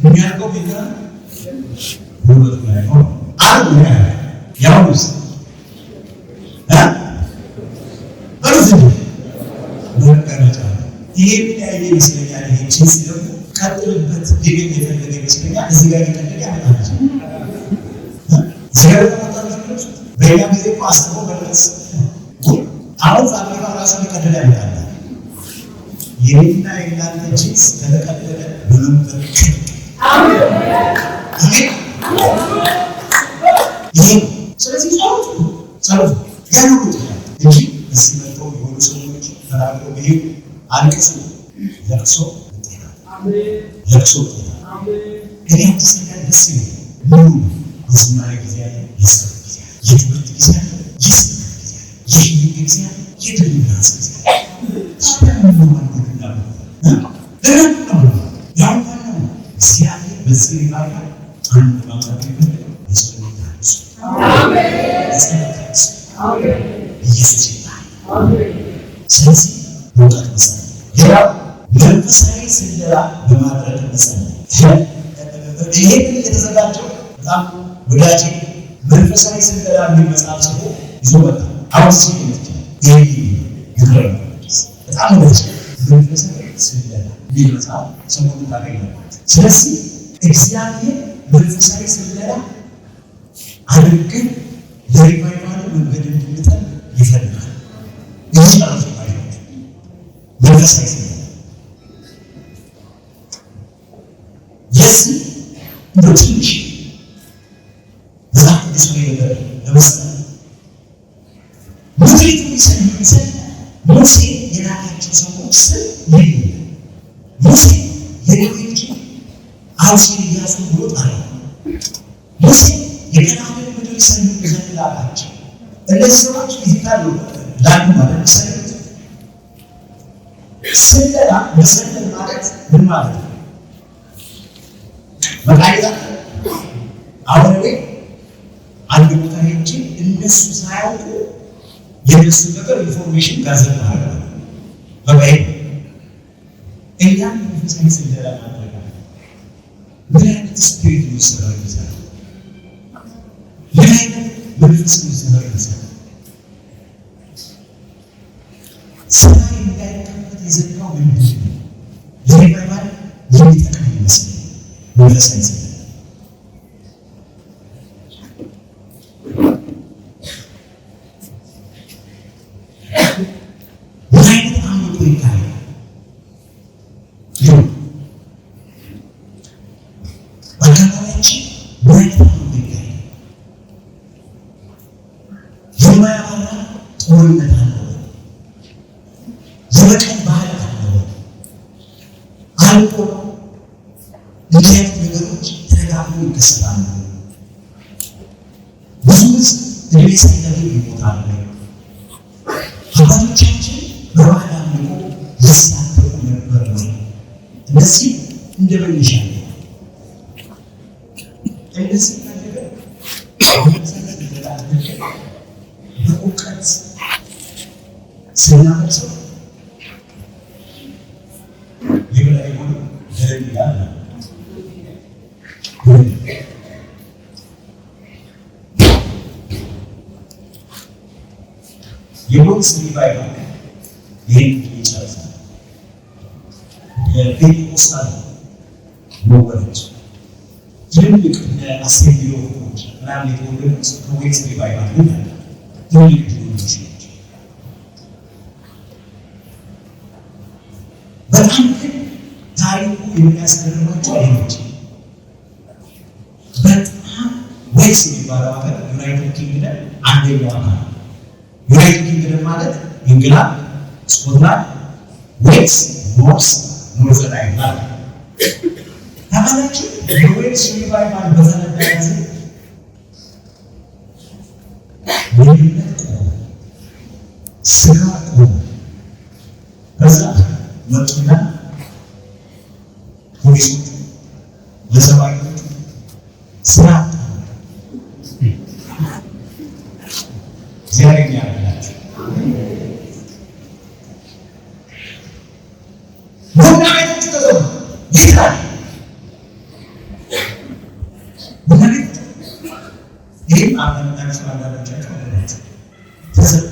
የሚያርገው ቤታ ውበት ላይ ነው አሉ ያውስ ይሄ ያየ ይመስለኛል። ይሄ ቺስ ደግሞ ቀጥልበት ዲግሪ የፈለገ ይመስለኛል። እዚህ ጋር ይቀጥል ያመጣች ዘር ተመጣጣች በእኛ ጊዜ ፓስተሮ በለስ አሁን ፋብሪካ ራሱ ይቀጥል ያመጣል። ይሄና የእናንተ ቺስ ተቀደደ ምንም አሜን ይሄ ስለዚህ ጸሎት ያሉት እንጂ እዚህ መጥተው የሆኑ ሰዎች ተራግረው ቢሄዱ አልቅሱ ለቅሶ ለቅሶ እኔ ተሰቀል ደስ ይላል። ሙሉ የዝማሬ ጊዜ ያለ የጸሎት ጊዜ ያለ የትምህርት ጊዜ ያለ የስብከት ጊዜ ያለ የሽኝት ጊዜ ያለ የድልድራስ ጊዜ ያለ እግዚአብሔር በዚህ ሪባራ አንድ ማምጣት ይፈልጋል። የጸሎት ታንሱ የጸሎት ታንሱ ኢየሱስ ይባል። ስለዚህ ወጣት መሰለኝ ሌላው መንፈሳዊ ስለላ በማድረግ መሰለኝ ይሄ የተዘጋጀው በጣም ወዳጅ መንፈሳዊ ስለላ የሚመጣው ሰው ይዞ መጣ። አሁን ሲልት ይሄ ይገርም በጣም ወዳጅ መንፈሳዊ ስለላ የሚመጣው ሰሞኑን ታገኛለህ። ስለዚህ እግዚአብሔር መንፈሳዊ ስለላ አድርገን ለሪቫይቫል መንገድ እንድንጠን ይፈልጋል። ይቻላል ማለት መንፈሳዊ ስለላ የዚህ ትንሽ በጣም ብዙ ነገር ለመስጠት ሙሴት የሚሰጥ ሙሴ የላካቸው ሰዎች ስም ልዩ ሙሴ የሌዊ ልጅ አውሴን እያሱ ብሎ ጣለ። ሙሴ የከነዓንን ምድር ይሰልሉ ዘንድ ላካቸው። እነዚህ ሰዎች ፊዚካል ላሉ ማለት ሰለት ስለላ መሰለል ማለት ምን ማለት ነው? መቃይታ አሁን ላይ አንድ ቦታ ሄጄ እነሱ ሳያውቁ የነሱ ነገር ኢንፎርሜሽን ጋዘር ማለት ነው። በቃይ እኛም መንፈሳዊ ስለላ ማድረግ ምን አይነት ስፒሪት ነው ሰራው ይሰራል? ምን አይነት መንፈስ ነው ሰራው ይሰራል? ሰማይ እንዳይከፈት የዘጋው ምንድን ነው? ለሪቫይቫል የሚጠቅም ይመስላል መንፈሳዊ ስለላ ምን አይነት አምልኮ ይታያል? በአካባቢያችን ምን አይነት አምልኮ ይታያል? የማያባራ ጦርነት አለ ወይ? የበቀል ባህል አለ ወይ? አልቆ እንደዚህ አይነት ነገሮች ተደጋግመው ይከሰታሉ። ብዙ ሕዝብ እድሜ ሳይጠግብ ይሞታል። አባቶቻችን በባህል አምልኮ እነዚህ እንደመንሻል እነዚህ ነገር በእውቀት ስናመርሰው የበላይ ሆነ ደረግ ይላል። የሞት ሪቫይቫል ይህን ይጨርሳል። የፔንቴኮስታል መወለድ ትልልቅ አስር ሚሊዮኖች ምናምን የተወለዱት ከሞት ሪቫይቫል ግን ትልልቅ ሊሆኖች ናቸው። በጣም ግን ታሪኩ የሚያስገርማቸው አይኖች በጣም ዌልስ የሚባለው ሀገር ዩናይትድ ኪንግደም አንደኛው አካል ዩናይትድ ኪንግደም ማለት ኢንግላንድ፣ ስኮትላንድ፣ ዌልስ፣ ኖርዘርን አይርላንድ ታማናችሁ የዌልስ ሪቫይቫል በተነዳ ጊዜ ልዩነት ቆመ፣ ስጋ ቆመ። ከዛ መጡና ፖሊሶቹ ለሰባኪዎቹ ስራ እግዚአብሔር ያደርጋቸው። ቡና ቤቶቹ ተዘጉ። ይታል ቡና ቤት ይህም አመናቸው አላላቻቸው ተዘጉ።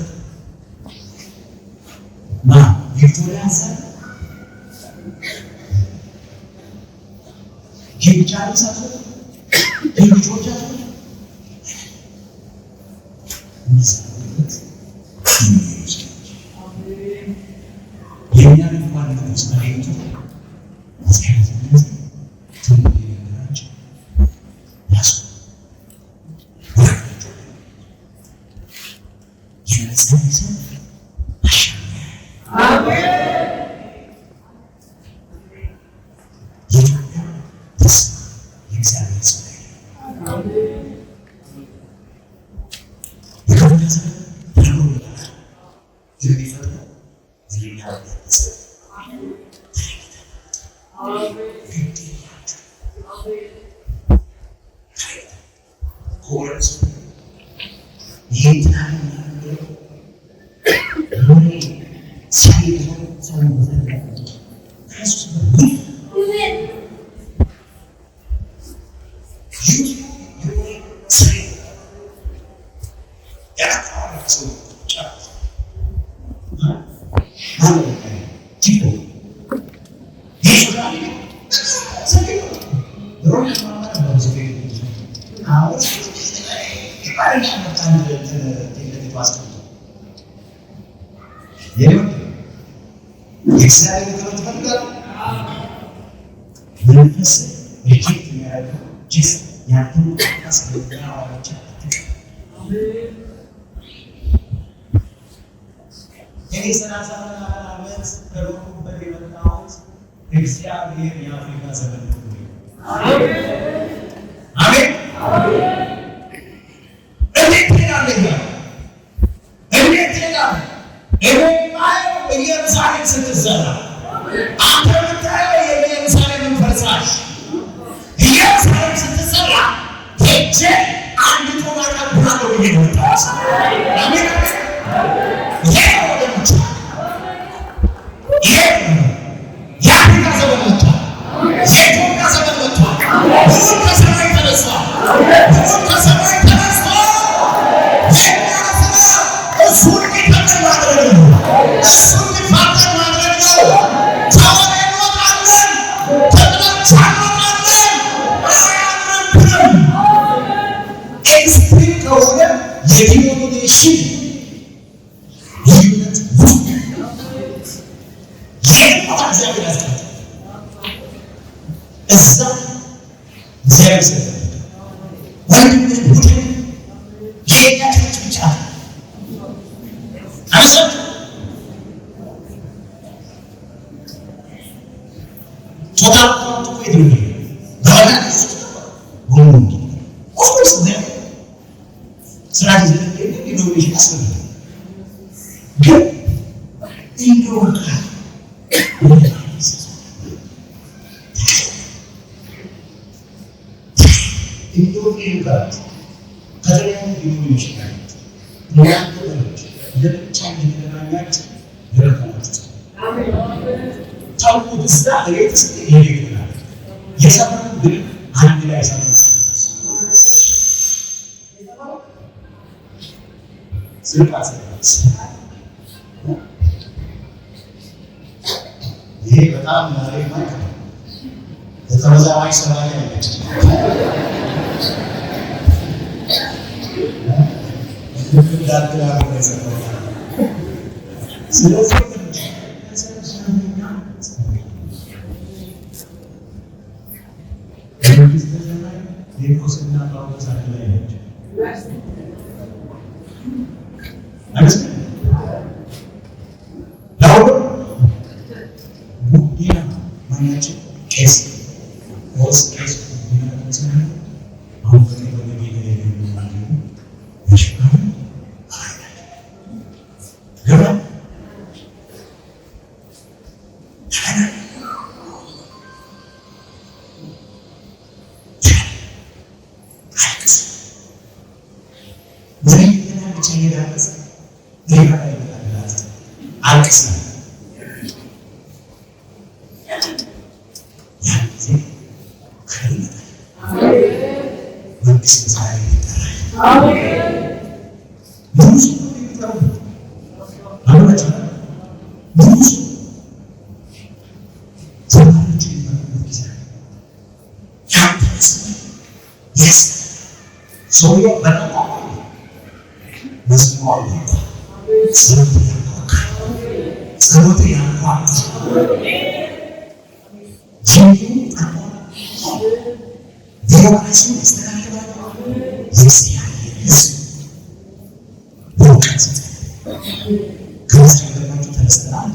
ቪክቶሪያ ሰ ቻርልሳት ልጆቻቸው የእኛን እንኳን ንጉስ መሬቱ አስከረዝነት ትንሽ ነገራቸው ያሱ ይነጻይሰ አሜን የኢትዮጵያ ተስፋ የእግዚአብሔር ጸጋ አሜን እግዚአብሔር ተመልከቱ መንፈስ ሪጀክት የሚያደርገው ጂስ ያንተን አስገኛዋለች አሜን እኔ 30 ዓመት ከሮኩበት የመጣሁት እግዚአብሔር የአፍሪካ ዘመን ነው። አሜን አሜን አሜን እንዴት ይላል እንዴት ይላል የማየው ኢየሩሳሌም ስትዘራ አንተ የምታየው የኢየሩሳሌምን ፈርሳሽ ኢየሩሳሌም ስትዘራ ሄጄ አንድ ቶና ቀብራለሁ ብዬ ነው የወጣሁት። አሜን ይሄ ወደምቻ ይሄ የአፍሪካ ዘመን መጥቷል። የኢትዮጵያ ዘመን መጥቷል። ብዙ ከሰማይ ተነስቷል። ብዙ ከሰማይ ተነስቷል። የኛ ስራ እሱን ሊፈጠር ማድረግ ነው። እሱን ሊፈጠር ማድረግ ነው። ተወር እንወጣለን። ተጥላቻ እንወጣለን። አያምርብንም። ኤክስትሪም ከሆነ የዲኖሚኔሽን ልዩነት የሞታ እግዚአብሔር ያስቀጥ እዛ እግዚአብሔር ሰ ወንድምን ቡድን የኛ ቸርች ብቻ አሰብ ቶታ ቆይቶ ነው ሁሉ ኦፍኮርስ ነው ስራጅ ኢኖቬሽን አስፈልግ ግን ኢንዶርካ ሊሆኑ ይችላል። ያንተ ወልጅ ለብቻ እንድትገናኛችሁ ልረከናችሁ ታውቁት እስታ እቤት ውስጥ ይሄዳል። የሰፈሩ ግን አንድ ላይ ሰፈሩ ይሄ በጣም ማሪ ማለት ነው። ተመዛማኝ ሰማይ ያለች ስለዚህ ጴጥሮስና ጳውሎስ አንድ ላይ ናቸው። ቡዲና ማናቸው? ቄስ ቄስ አሁን ሰውየው በጣም መስማው ጸሎት ያንኳኳ ጂኒ ዲሞክራሲ ያስተካክላል። የእግዚአብሔር ሕዝብ በእውቀት ከመስገዳቸው ተነስተናል።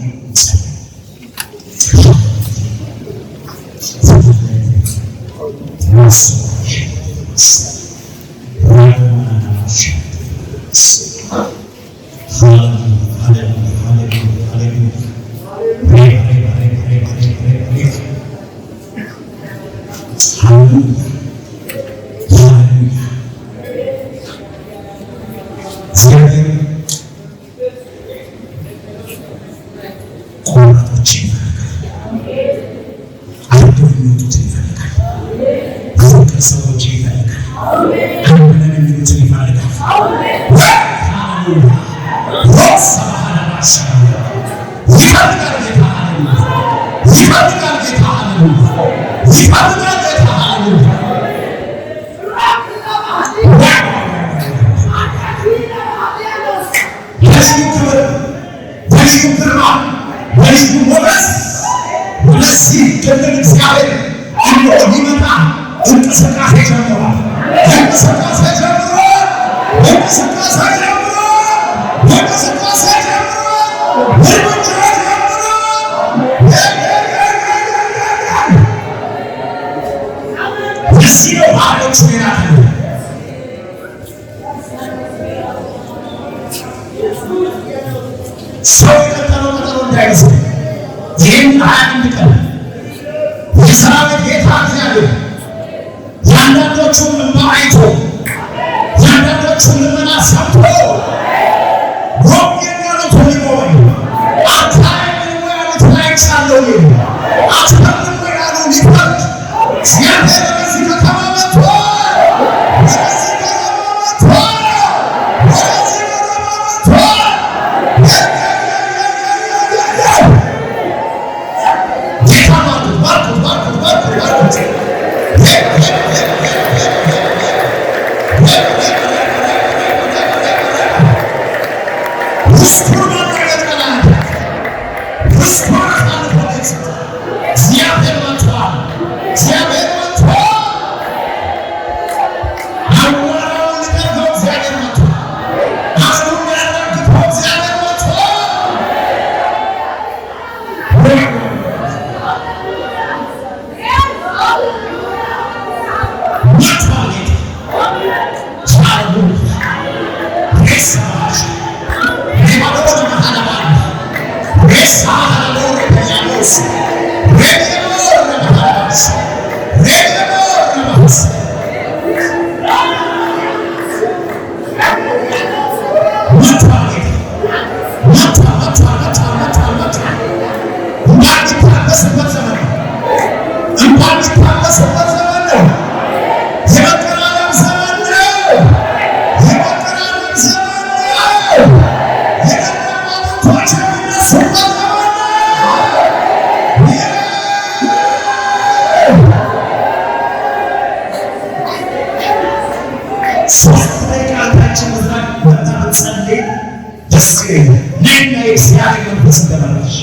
መንፈስ እንደመረሽ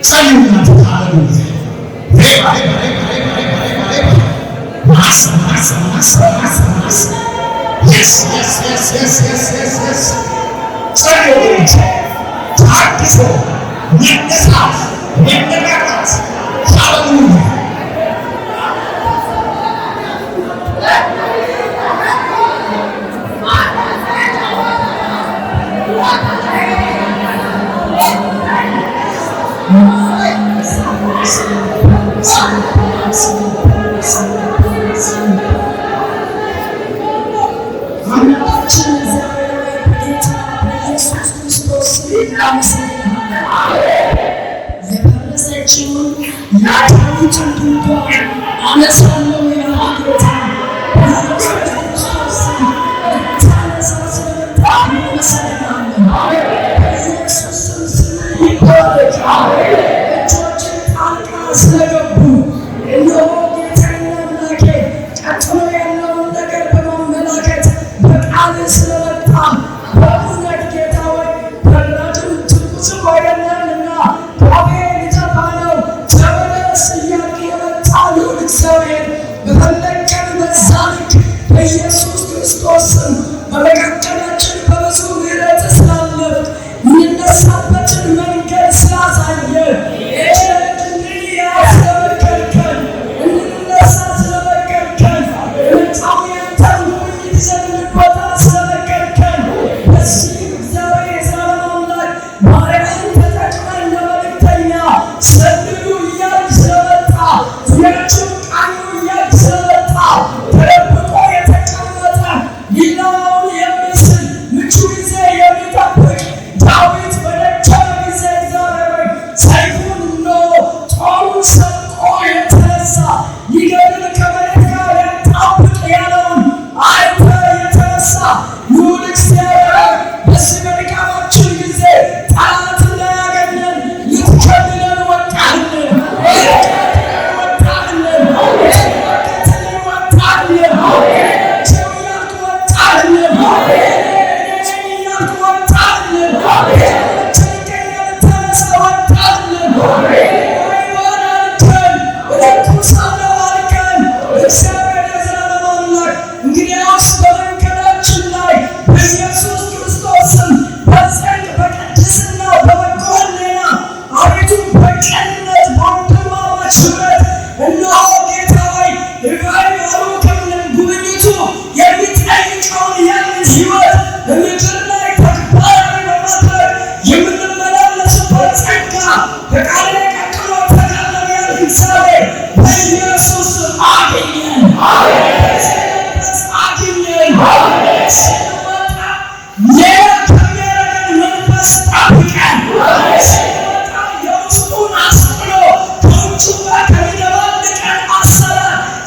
ጸልዩና ተታለሉ። ታድሶ መነሳት መነቃቃት ሃሌሉያ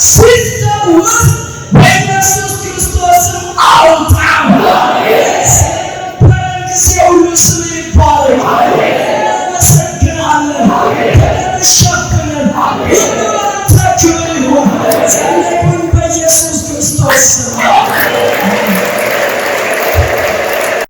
System